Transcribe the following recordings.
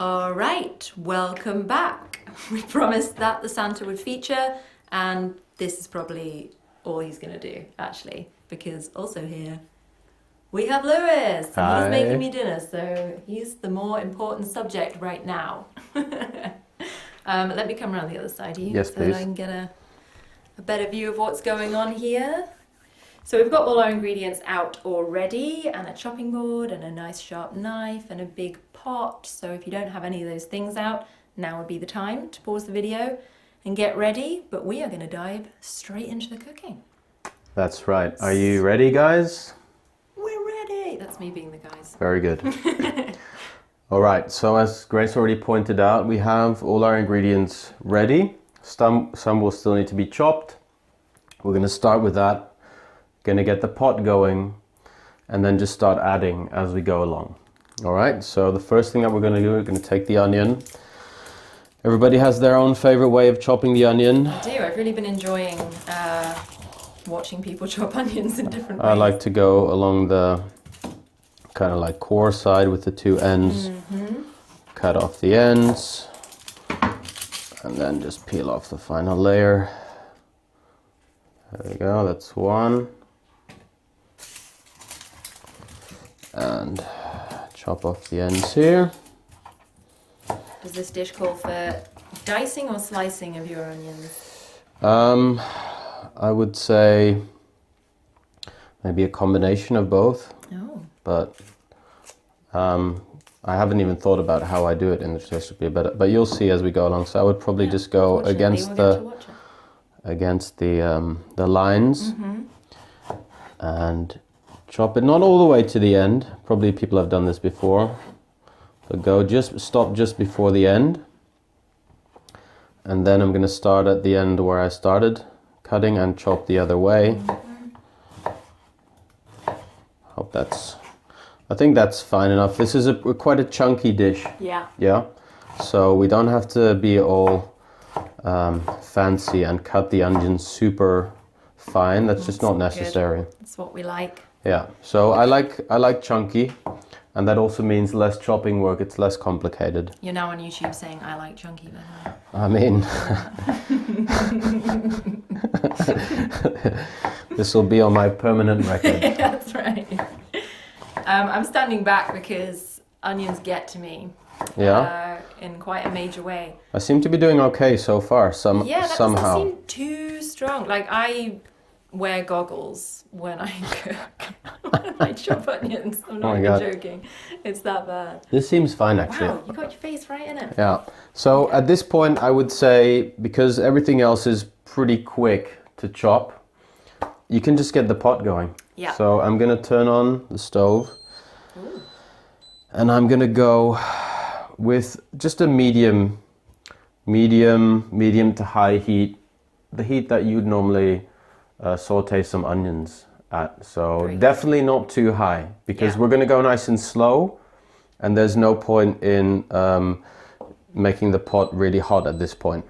All right, welcome back. We promised that the Santa would feature, and this is probably all he's going to do, actually, because also here we have Lewis. Hi. He's making me dinner, so he's the more important subject right now. Let me come around the other side of you, Yes, so please. that I can get a better view of what's going on here. So we've got all our ingredients out already, and a chopping board and a nice sharp knife and a big pot. So if you don't have any of those things out, now would be the time to pause the video and get ready. But we are going to dive straight into the cooking. That's right. Are you ready, guys? We're ready. That's me being the guys. Very good. All right, so as Grace already pointed out, we have all our ingredients ready. Some will still need to be chopped. We're going to start with that. Going to get the pot going and then just start adding as we go along. All right, so the first thing that we're going to do, we're going to take the onion. Everybody has their own favorite way of chopping the onion. I do. I've really been enjoying watching people chop onions in different ways. I like to go along the kind of like core side with the two ends. Cut off the ends and then just peel off the final layer. There we go, that's one. And chop off the ends here. Does this dish call for dicing or slicing of your onions? I would say maybe a combination of both. Oh. But I haven't even thought about how I do it in this recipe, but you'll see as we go along. So I would probably just go against the lines and chop it not all the way to the end. Probably people have done this before, but stop just before the end, and then I'm going to start at the end where I started cutting and chop the other way. I think that's fine enough. This is quite a chunky dish. Yeah. So we don't have to be all fancy and cut the onions super fine. That's just not necessary. That's what we like. Yeah. So I like chunky, and that also means less chopping work. It's less complicated. You're now on YouTube saying I like chunky better. I mean, this will be on my permanent record. That's right. I'm standing back because onions get to me. Yeah. In quite a major way. I seem to be doing okay so far. That somehow. doesn't seem too strong. Like, I wear goggles when I cook. When I chop onions. I'm not even joking. It's that bad. This seems fine, actually. Wow, you got your face right in it. Yeah. So at this point, I would say, because everything else is pretty quick to chop, you can just get the pot going. Yeah. So I'm going to turn on the stove. Ooh. And I'm going to go with just a medium to high heat. The heat that you'd normally saute some onions at. So definitely not too high, because we're going to go nice and slow, and there's no point in making the pot really hot at this point.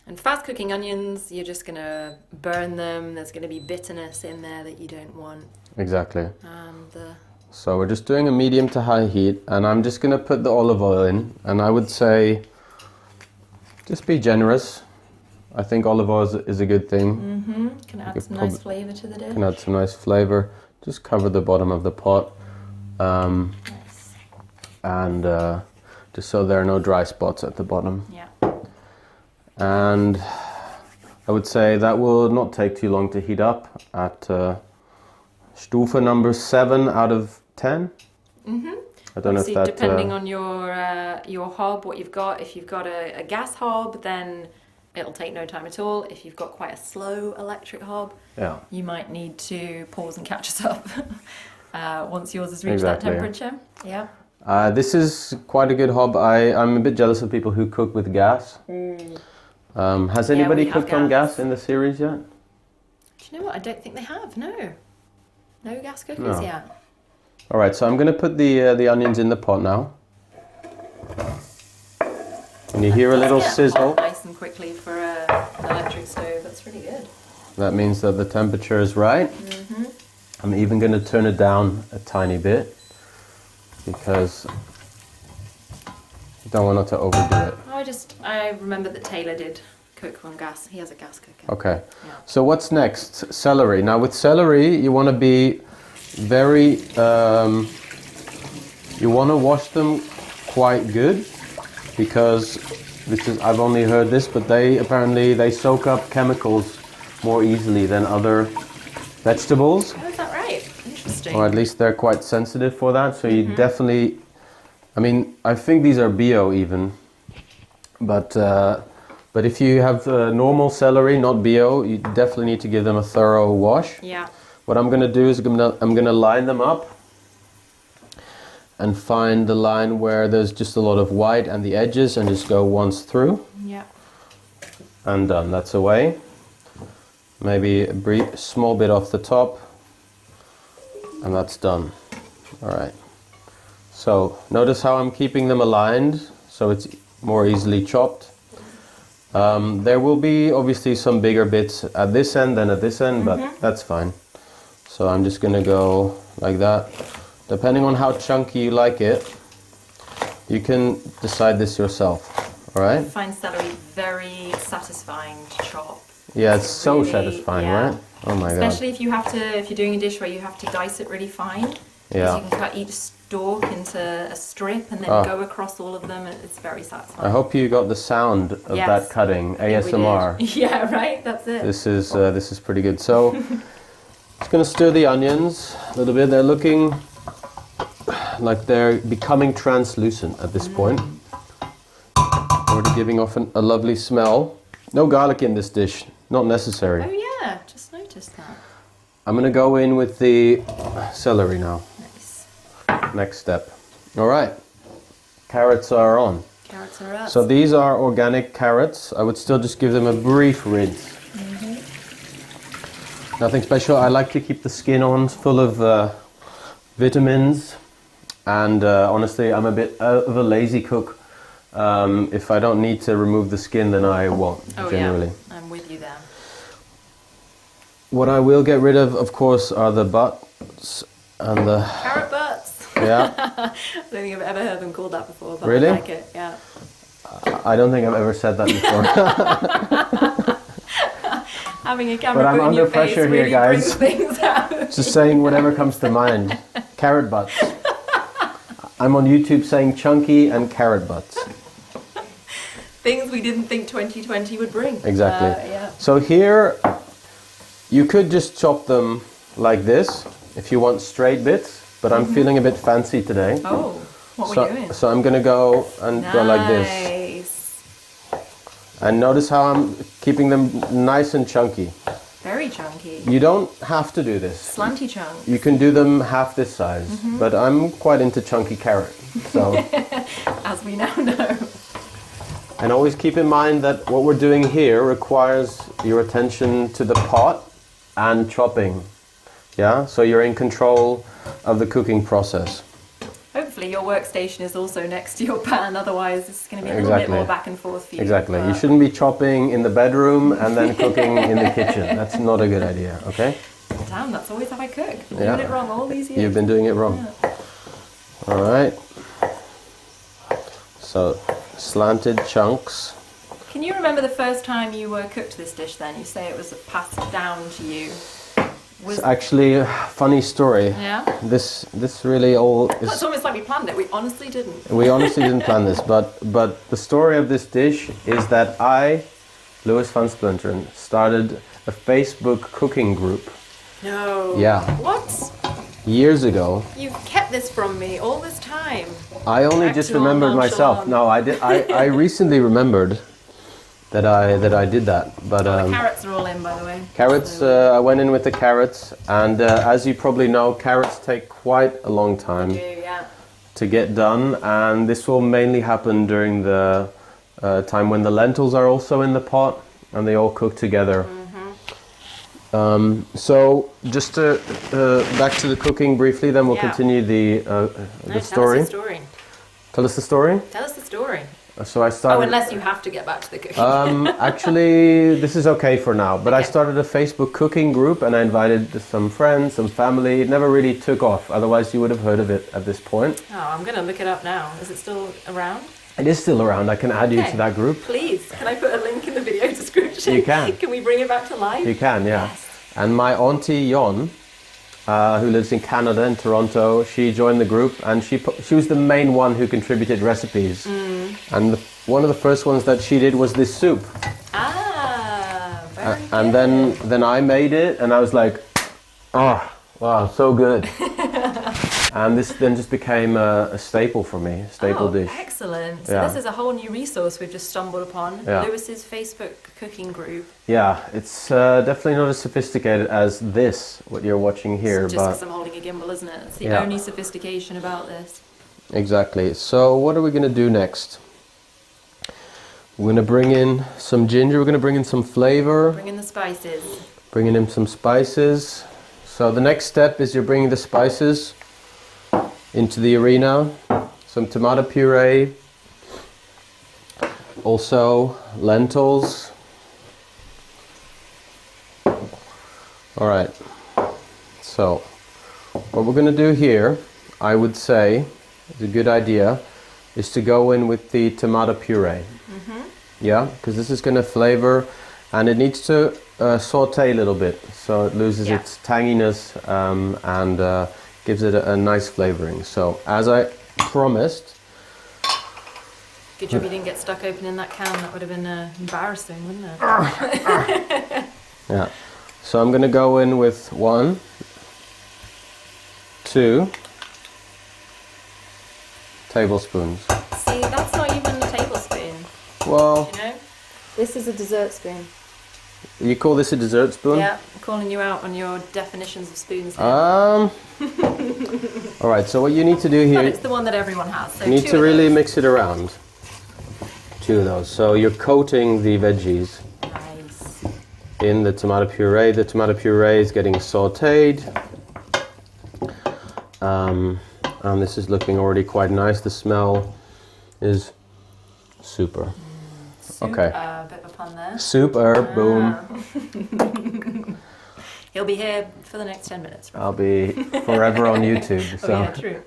And fast cooking onions, you're just going to burn them. There's going to be bitterness in there that you don't want. Exactly. So we're just doing a medium to high heat, and I'm just going to put the olive oil in, and I would say just be generous. I think olive oil is a good thing. Can add some nice flavour to the dish. Can add some nice flavour. Just cover the bottom of the pot. Nice. And just so there are no dry spots at the bottom. Yeah. And I would say that will not take too long to heat up at Stufe number 7 out of 10. I don't know if that... depending on your hob, what you've got. If you've got a gas hob, then it'll take no time at all. If you've got quite a slow electric hob, you might need to pause and catch us up once yours has reached that temperature. Yeah. This is quite a good hob. I'm a bit jealous of people who cook with gas. Has anybody cooked on gas in the series yet? Do you know what? I don't think they have. No gas cookers yet. All right, so I'm going to put the onions in the pot now. And you hear a little sizzle. Nice and quickly for an electric stove. That's really good. That means that the temperature is right. I'm even going to turn it down a tiny bit, because Don't want to overdo it. I remember that Taylor did cook on gas. He has a gas cooker. Okay. Yeah. So what's next? Celery. Now with celery, you want to be very, you want to wash them quite good, because I've only heard this, but they soak up chemicals more easily than other vegetables. Oh, is that right? Interesting. Or at least they're quite sensitive for that. So you definitely, I mean, I think these are bio even, but if you have normal celery, not bio, you definitely need to give them a thorough wash. Yeah. What I'm going to do is I'm going to line them up and find the line where there's just a lot of white and the edges, and just go once through. Yeah. And done. That's away. Maybe a small bit off the top, and that's done. All right. So notice how I'm keeping them aligned, so it's more easily chopped. There will be obviously some bigger bits at this end than at this end, but that's fine. So I'm just going to go like that. Depending on how chunky you like it, you can decide this yourself. All right? I find celery very satisfying to chop. Yeah, it's so satisfying, right? Oh my god. Especially if you're doing a dish where you have to dice it really fine. Yeah. You can cut each stalk into a strip and then go across all of them. It's very satisfying. I hope you got the sound of that cutting, ASMR. Yeah, right. That's it. This is pretty good. So, just gonna stir the onions a little bit. They're looking like they're becoming translucent at this point. Already giving off a lovely smell. No garlic in this dish, not necessary. Oh yeah, just noticed that. I'm gonna go in with the celery now. Nice. Next step. All right, carrots are on. Carrots are up. So these are organic carrots. I would still just give them a brief rinse. Nothing special. I like to keep the skin on, full of vitamins. And honestly, I'm a bit of a lazy cook. If I don't need to remove the skin, then I won't, generally. Yeah, I'm with you there. What I will get rid of course, are the butts and the... Carrot butts! Yeah. I don't think I've ever heard them called that before, but Really? I like it, yeah. I don't think I've ever said that before. Having a camera But I'm put in under your face pressure here, really guys. brings things out. Just saying whatever comes to mind. Carrot butts. I'm on YouTube saying chunky and carrot butts. Things we didn't think 2020 would bring. Exactly. Yeah. So here, you could just chop them like this if you want straight bits, but I'm feeling a bit fancy today. Oh, what are we doing? So I'm gonna go and go like this. Nice. And notice how I'm keeping them nice and chunky. Very chunky. You don't have to do this. Slanty chunks. You can do them half this size, but I'm quite into chunky carrot. So, As we now know. and always keep in mind that what we're doing here requires your attention to the pot and chopping. Yeah, so you're in control of the cooking process. Hopefully your workstation is also next to your pan, otherwise it's going to be a little bit more back and forth for you. Exactly. You shouldn't be chopping in the bedroom and then cooking in the kitchen. That's not a good idea, okay? Damn, that's always how I cook. I've Yeah. doing it wrong all these years. You've been doing it wrong. Yeah. All right. So, slanted chunks. Can you remember the first time you cooked this dish then? You say it was passed down to you. It's actually a funny story. Yeah? This really all It's is... almost like we planned it. We honestly didn't. We honestly didn't plan this, but the story of this dish is that I, Louis van Splinteren, started a Facebook cooking group. No. Yeah. What? Years ago. You've kept this from me all this time. I only just remembered myself. No, I did. I recently remembered that I did that. But The carrots are all in, by the way. carrots. I went in with the carrots, and as you probably know, carrots take quite a long time Yeah. to get done, and this will mainly happen during the time when the lentils are also in the pot and they all cook together. So just to back to the cooking briefly, then we'll continue the story. Tell us the story. Tell us the story. Tell us the story. So I started. Oh, unless you have to get back to the cooking. Actually, this is okay for now. But I started a Facebook cooking group, and I invited some friends, some family. It never really took off. Otherwise, you would have heard of it at this point. Oh, I'm gonna look it up now. Is it still around? It is still around. I can add you to that group. Please, can I put a link in the video description? You can. Can we bring it back to life? You can, yeah. Yes. And my auntie Yon, who lives in Canada, in Toronto, she joined the group, and she was the main one who contributed recipes. And one of the first ones that she did was this soup. Ah, very good. And then I made it, and I was like, oh, wow, so good. And this then just became a staple for me, a staple dish. Excellent. So Yeah. this is a whole new resource we've just stumbled upon. Yeah. Lewis's Facebook cooking group. Yeah, it's definitely not as sophisticated as this, what you're watching here. Just but because I'm holding a gimbal, isn't it? It's the Yeah. only sophistication about this. Exactly. So what are we going to do next? We're going to bring in some ginger. We're going to bring in some flavor. Bring in the spices. Bringing in some spices. So the next step is you're bringing the spices into the arena. Some tomato puree. Also lentils. All right. So what we're going to do here, I would say, is a good idea, is to go in with the tomato puree. Yeah, because this is going to flavor, and it needs to saute a little bit, so it loses its tanginess and gives it a nice flavoring. So as I promised. Good job you didn't get stuck opening that can. That would have been embarrassing, wouldn't it? Yeah. So I'm going to go in with 1, 2 tablespoons. See, that's not even a tablespoon. Well, You know? This is a dessert spoon. you call this a dessert spoon? Yeah, I'm calling you out on your definitions of spoons there. All right, so what you need to do But here, it's the one that everyone has. So you need 2 to of really those. mix it around. 2 of those. So you're coating the veggies Nice. in the tomato puree. The tomato puree is getting sauteed. And this is looking already quite nice. The smell is super. Okay. A bit of a pun there. Super, boom. He'll be here for the next 10 minutes. Right? I'll be forever on YouTube. So. Oh yeah, true.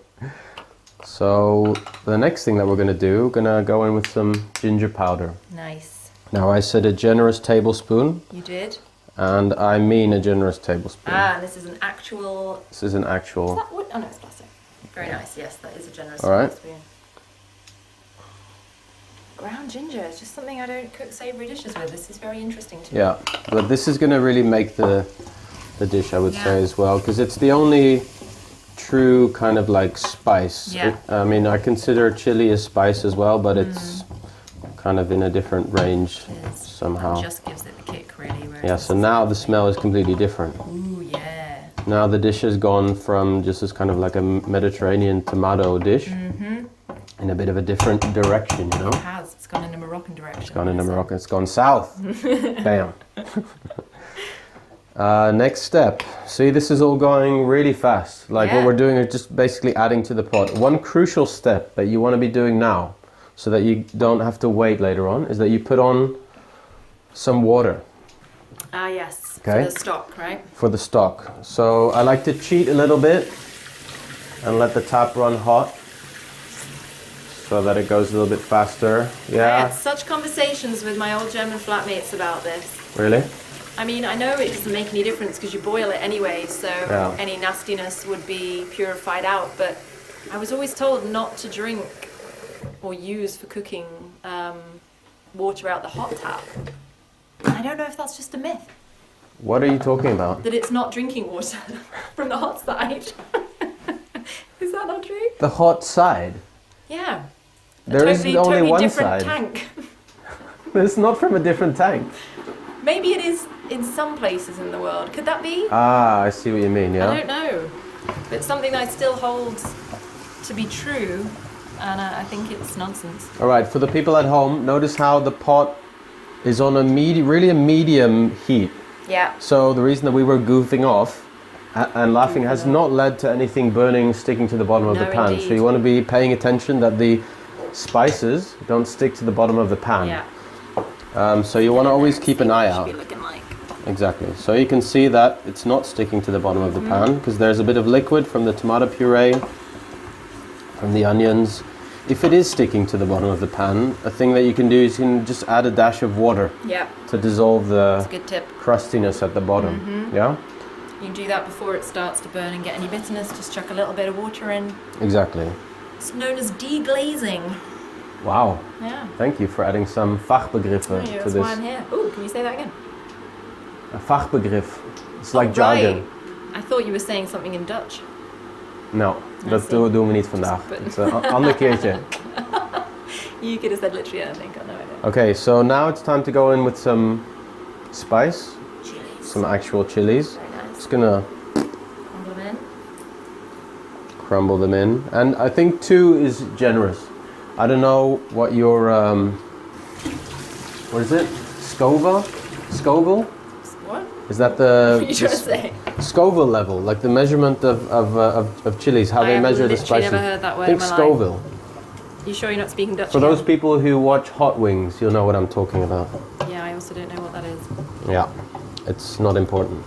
So the next thing that we're going to do, we're going to go in with some ginger powder. Nice. Now I said a generous tablespoon, You did? and I mean a generous tablespoon. Ah, and this is an actual... This is an Is actual. that wood? Oh no, it's plastic. Very nice, yes, that is a generous All right. tablespoon. Ground ginger, it's just something I don't cook savoury dishes with. This is very interesting to me. Yeah, but this is going to really make the dish, I would Yeah. say, as well, because it's the only true kind of like spice. Yeah. I mean, I consider chili a spice as well, but it's kind of in a different range It is. somehow. That just gives it the kick, really. whereas Yeah, this so is now the something- smell is completely different. Ooh, yeah. Now the dish has gone from just as kind of like a Mediterranean tomato dish in a bit of a different direction, you know? It has. It's gone in a Moroccan direction. It's gone into hasn't it? Morocco, it's gone south. Bam. Next step. See, this is all going really fast. Like what Yeah. we're doing is just basically adding to the pot. One crucial step that you want to be doing now, so that you don't have to wait later on, is that you put on some water. Ah, yes. Okay. For the stock, right? For the stock. So I like to cheat a little bit and let the tap run hot so that it goes a little bit faster. I Yeah, had such conversations with my old German flatmates about this. really? I mean, I know it doesn't make any difference because you boil it anyway, so Yeah. any nastiness would be purified out. But I was always told not to drink or use for cooking water out the hot tap. And I don't know if that's just a myth, What are you talking about? that it's not drinking water from the hot side. Is that not true? The hot side. Yeah. There is only one different side. tank. It's not from a different tank. Maybe it is in some places in the world. Could that be? Ah, I see what you mean, I yeah? don't know. But it's something that I still hold to be true, and I think it's nonsense. All right, for the people at home, notice how the pot is on a really a medium heat. Yeah. So the reason that we were goofing off and laughing has not led to anything burning, sticking to the bottom of the No, pan. indeed. So you want to be paying attention that the spices don't stick to the bottom of the pan. Yeah. So you want to always keep an eye out. Should be looking like. Exactly. So you can see that it's not sticking to the bottom of the pan because there's a bit of liquid from the tomato puree, from the onions. If it is sticking to the bottom of the pan, a thing that you can do is you can just add a dash of water to dissolve That's a good tip. crustiness at the bottom. Yeah? You can do that before it starts to burn and get any bitterness. Just chuck a little bit of water in. Exactly. It's known as deglazing. Wow. Yeah. Thank you for adding some Fachbegriffen to That's this. why I'm here. Oh, can you say that again? A Fachbegriff. It's like jargon. Right. I thought you were saying something in Dutch. No, dat doen we niet vandaag. It's een ander keertje. You could have said literally anything, I know idea. Okay, so now it's time to go in with some spice. Chilies. Some actual chilies. Very nice. Just gonna Crumble them in. crumble them in. And I think 2 is generous. I don't know what your, what is it? Scoville? What? Is that the... What are you trying to say? Scoville level, like the measurement of chilies, how they measure the spices. I have literally never heard that word I think in my Scoville. life. You sure you're not speaking Dutch? For again? those people who watch Hot Wings, you'll know what I'm talking about. Yeah, I also don't know what that is. Yeah, it's not important.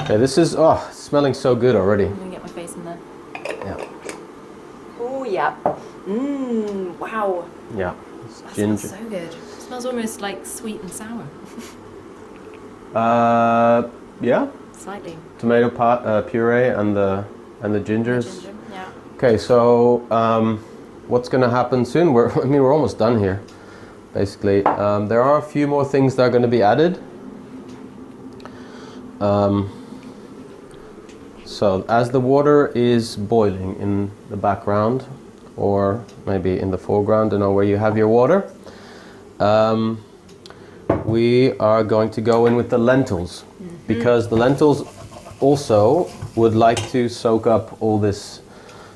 Okay, this is, it's smelling so good already. I'm gonna get my face in there. Yeah. Oh yeah. Mmm. Wow. Yeah. It's That ginger. smells so good. It smells almost like sweet and sour. Yeah. Slightly. Tomato puree and the gingers. Ginger. Yeah. Okay, so what's going to happen soon? We're almost done here, basically. There are a few more things that are going to be added. So as the water is boiling in the background, or maybe in the foreground, I don't know where you have your water, we are going to go in with the lentils, because the lentils also would like to soak up all this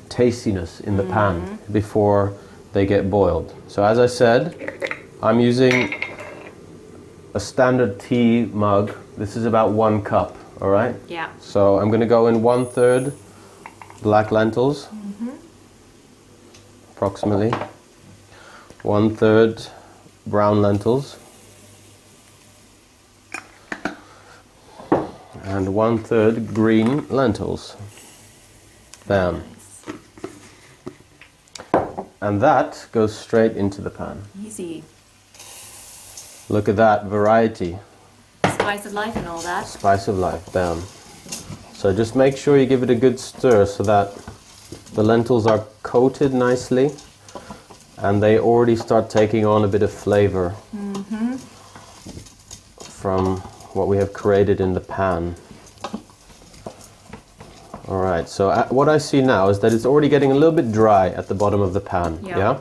tastiness in the pan before they get boiled. So as I said, I'm using a standard tea mug. This is about 1 cup, all right? Yeah. So I'm going to go in 1/3 black lentils, approximately, 1/3 brown lentils, and 1/3 green lentils. Bam. Nice. And that goes straight into the pan. Easy. Look at that variety. Spice of life and all that. Spice of life, bam. So just make sure you give it a good stir so that the lentils are coated nicely and they already start taking on a bit of flavor from what we have created in the pan. Alright, so what I see now is that it's already getting a little bit dry at the bottom of the pan. Yeah.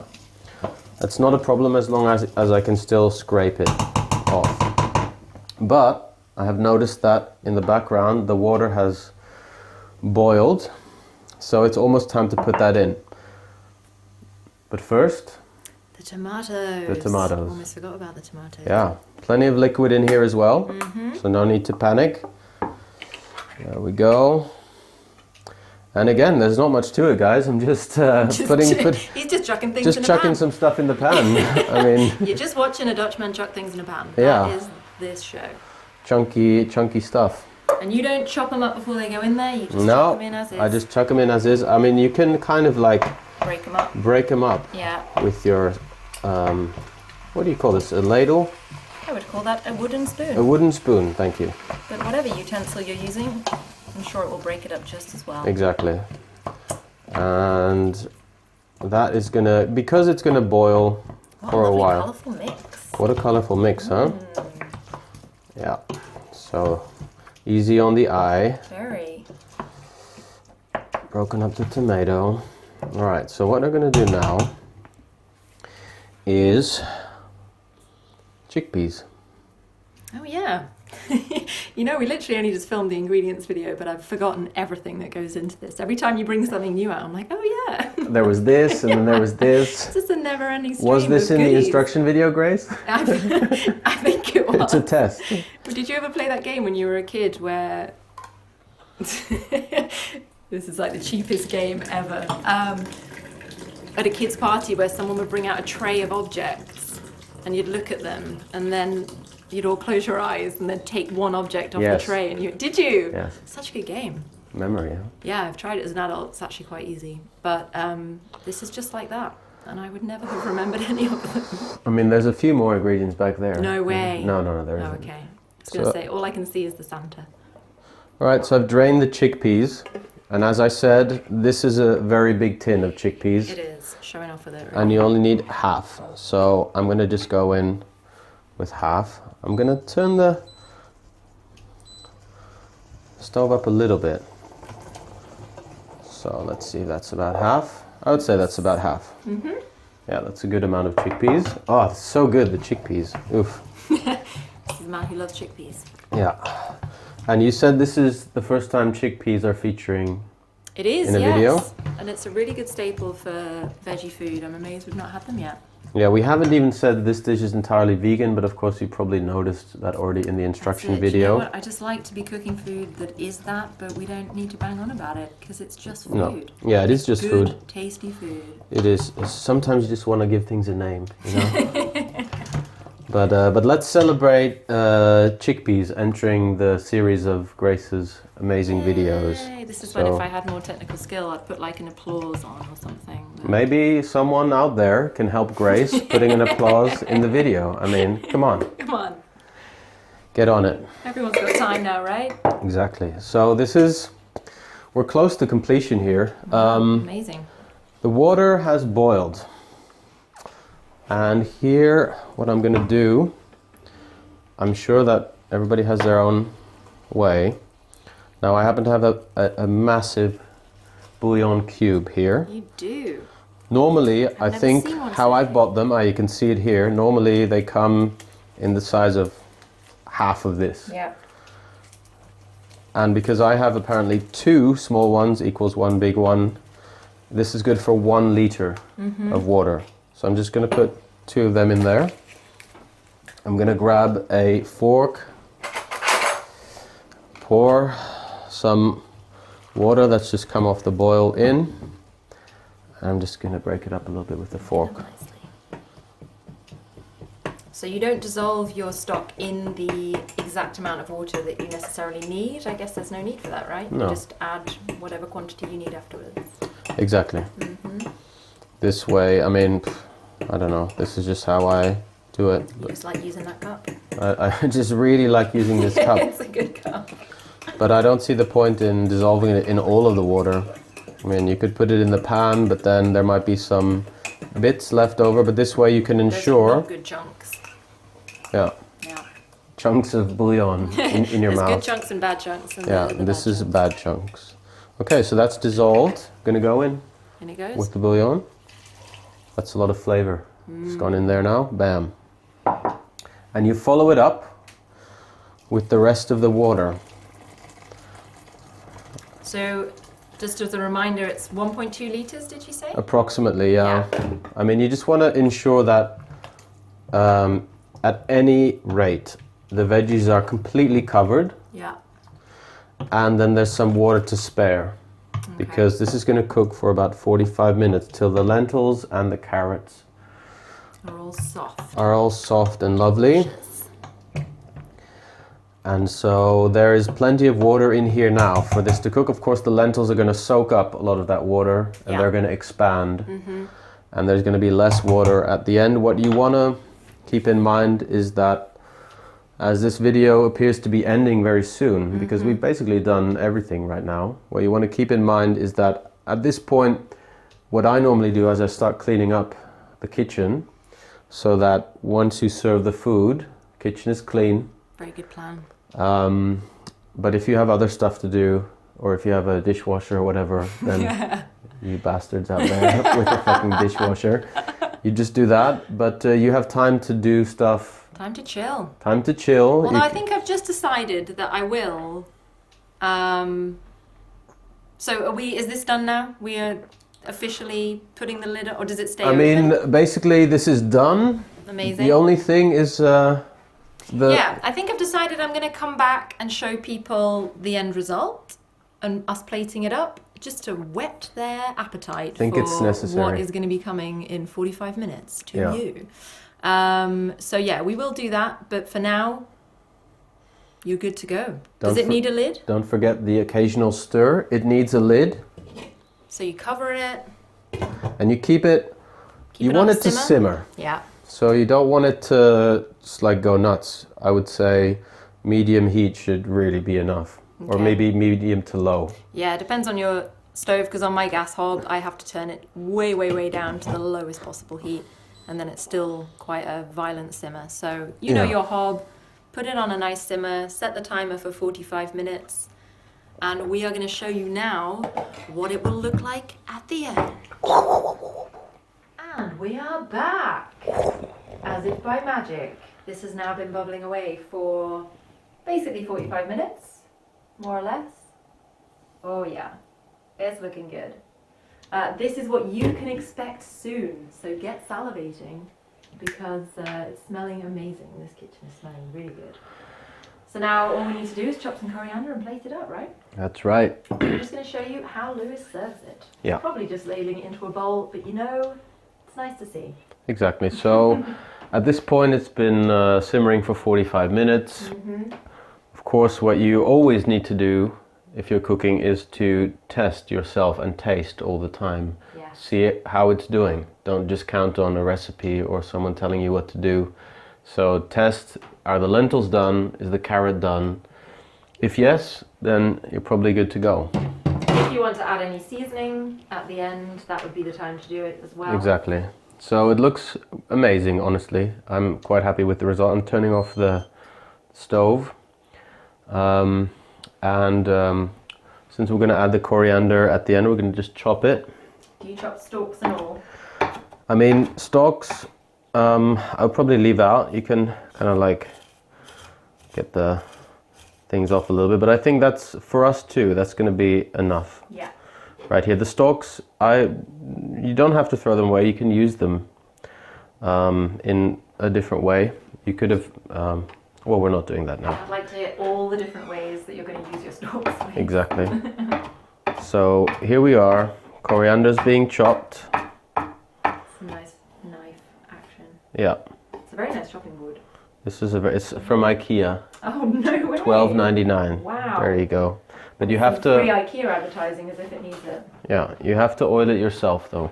That's not a problem as long as I can still scrape it off. But I have noticed that in the background the water has boiled, so it's almost time to put that in. But first, The tomatoes. The tomatoes. Almost forgot about the tomatoes. yeah, plenty of liquid in here as well, so no need to panic. There we go. And again, there's not much to it, guys. I'm just He's just chucking things in a chucking pan. some stuff in the pan. I mean, You're just watching a Dutchman chuck things in a pan. Yeah. That is this show. chunky stuff. And you don't chop them up before they go in there. You just chuck No, them in as is. I just chuck them in as is. I mean, you can kind of like break them up. break them up Yeah. with your, what do you call this? A ladle? I would call that a wooden spoon. A wooden spoon, thank you. But whatever utensil you're using, I'm sure it will break it up just as well. Exactly. And that is gonna, because it's gonna boil for a while. Colourful mix. What a colorful mix, huh? Yeah. So easy on the eye. Very. Broken up the tomato. All right. So what I'm gonna do now is chickpeas. Oh yeah. You know, we literally only just filmed the ingredients video, but I've forgotten everything that goes into this. Every time you bring something new out, I'm like, oh yeah. There was this, and then there was this. It's just a never-ending stream Was this of in the goodies. instruction video, Grace? I think it was. It's a test. But did you ever play that game when you were a kid where... This is like the cheapest game ever. at a kid's party where someone would bring out a tray of objects and you'd look at them and then you'd all close your eyes and then take one object off the tray and did you? Yes. Such a good game. Memory, huh? Yeah, I've tried it as an adult. It's actually quite easy. But this is just like that. And I would never have remembered any of them. I mean, there's a few more ingredients back there. No way. No, there isn't. Oh, okay. I was going to say, all I can see is the Santa. All right, so I've drained the chickpeas. And as I said, this is a very big tin of chickpeas. It is. Showing off with it. Really. And you only need half. So I'm going to just go in with half. I'm going to turn the stove up a little bit. So let's see, that's about half. I would say that's about half. Mm-hmm. Yeah, that's a good amount of chickpeas. Oh, it's so good, the chickpeas. Oof. This is a man who loves chickpeas. Yeah. And you said this is the first time chickpeas are featuring it is, in a yes. video? And it's a really good staple for veggie food. I'm amazed we've not had them yet. Yeah, we haven't even said this dish is entirely vegan, but of course you probably noticed that already in the instruction video. You know what? I just like to be cooking food that is that, but we don't need to bang on about it because it's just food. No. Yeah, it is just good, food. Tasty food. It is. Sometimes you just want to give things a name, you know? But let's celebrate chickpeas entering the series of Grace's amazing videos. This is when if I had more technical skill, I'd put like an applause on or something. Maybe someone out there can help Grace putting an applause in the video. I mean, come on. Come on. Get on it. Everyone's got time now, right? Exactly. So we're close to completion here. Amazing. The water has boiled. And here, what I'm going to do, I'm sure that everybody has their own way. Now, I happen to have a massive bouillon cube here. You do? Normally, I think how I've bought them, you can see it here, normally they come in the size of half of this. Yeah. And because I have apparently 2 small ones equals 1 big one, this is good for 1 liter of water. So I'm just going to put 2 of them in there. I'm going to grab a fork, pour some water that's just come off the boil in, and I'm just going to break it up a little bit with the fork. So you don't dissolve your stock in the exact amount of water that you necessarily need. I guess there's no need for that, right? No. You just add whatever quantity you need afterwards. Exactly. This way, I mean, I don't know, this is just how I do it. You just like using that cup. I just really like using this cup. It's a good cup. But I don't see the point in dissolving it in all of the water. I mean, you could put it in the pan, but then there might be some bits left over. But this way you can ensure... There's good chunks. Yeah. Chunks of bouillon in your mouth. There's good chunks and bad chunks. And yeah, this is bad chunks. Okay, so that's dissolved. Gonna go in. In it goes. With the bouillon. That's a lot of flavor. It's gone in there now. Bam. And you follow it up with the rest of the water. So, just as a reminder, it's 1.2 litres, did you say? Approximately, yeah. I mean, you just want to ensure that at any rate, the veggies are completely covered. Yeah. And then there's some water to spare. Okay. Because this is going to cook for about 45 minutes till the lentils and the carrots are all soft and lovely. Delicious. And so there is plenty of water in here now for this to cook. Of course, the lentils are going to soak up a lot of that water and they're going to expand. And there's going to be less water at the end. What you want to keep in mind is that as this video appears to be ending very soon, because we've basically done everything right now, what you want to keep in mind is that at this point, what I normally do is I start cleaning up the kitchen so that once you serve the food, kitchen is clean. Very good plan. But if you have other stuff to do, or if you have a dishwasher or whatever, then you bastards out there with a fucking dishwasher, you just do that. But you have time to do stuff. Time to chill. Time to chill. Although I think I've just decided that I will. So is this done now? We are officially putting the lid on, or does it stay open? I mean, basically this is done. Amazing. The only thing is Yeah, I think I've decided I'm going to come back and show people the end result and us plating it up just to whet their appetite think for it's necessary. what is going to be coming in 45 minutes to Yeah. you. So yeah, we will do that, but for now, you're good to go. Does it need a lid? Don't forget the occasional stir. It needs a lid. So you cover it. And you keep it, you want it to simmer. Yeah. So you don't want it to just like go nuts. I would say medium heat should really be enough. Or maybe medium to low. Yeah, it depends on your stove, because on my gas hob, I have to turn it way, way, way down to the lowest possible heat. And then it's still quite a violent simmer. So you know your hob, put it on a nice simmer, set the timer for 45 minutes. And we are going to show you now what it will look like at the end. And we are back. As if by magic. This has now been bubbling away for basically 45 minutes, more or less. Oh yeah, it's looking good. This is what you can expect soon, so get salivating, because it's smelling amazing. This kitchen is smelling really good. So now all we need to do is chop some coriander and plate it up, right? That's right. I'm just going to show you how Lewis serves it. Yeah. Probably just ladling it into a bowl, but you know, it's nice to see. Exactly. So at this point it's been simmering for 45 minutes. Of course, what you always need to do if you're cooking is to test yourself and taste all the time. Yes. See how it's doing. Don't just count on a recipe or someone telling you what to do. So test, are the lentils done? Is the carrot done? If yes, then you're probably good to go. If you want to add any seasoning at the end, that would be the time to do it as well. Exactly. So it looks amazing, honestly. I'm quite happy with the result. I'm turning off the stove. Since we're going to add the coriander at the end, we're going to just chop it. Do you chop stalks and all? I mean, stalks, I'll probably leave out. You can kind of like get the things off a little bit, but I think that's, for us too, that's going to be enough. Yeah. Right here, the stalks, you don't have to throw them away. You can use them in a different way. You could have, well, we're not doing that now. I'd like to hear all the different ways that you're going to use your stalks. Please. Exactly. So here we are. Coriander's being chopped. It's a nice knife action. Yeah. It's a very nice chopping board. This is it's from IKEA. Oh no way! $12.99. Wow. There you go. But you have to. Free IKEA advertising as if it needs it. Yeah, you have to oil it yourself though.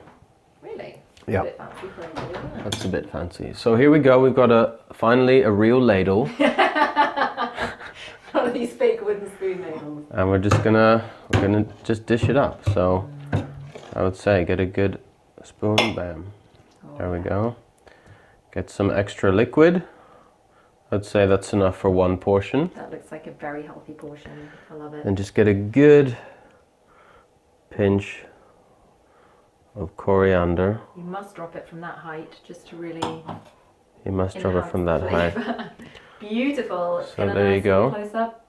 Really? Yeah. A bit fancy for IKEA, isn't it? That's a bit fancy. So here we go. We've got finally a real ladle. One of these fake wooden spoon ladles. And we're gonna just dish it up. So I would say get a good spoon, bam. There we go. Get some extra liquid. I'd say that's enough for one portion. That looks like a very healthy portion. I love it. And just get a good pinch of coriander. You must drop it from that height just to really. You must drop it from that height. Beautiful. So there you go. Close up.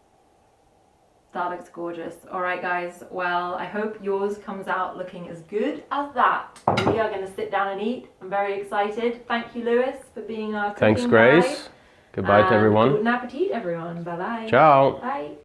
That looks gorgeous. All right, guys. Well, I hope yours comes out looking as good as that. We are going to sit down and eat. I'm very excited. Thank you, Lewis, for being our cooking Thanks, Grace. guide. Goodbye to everyone. Guten appetit, everyone. Bye-bye. Ciao. Bye.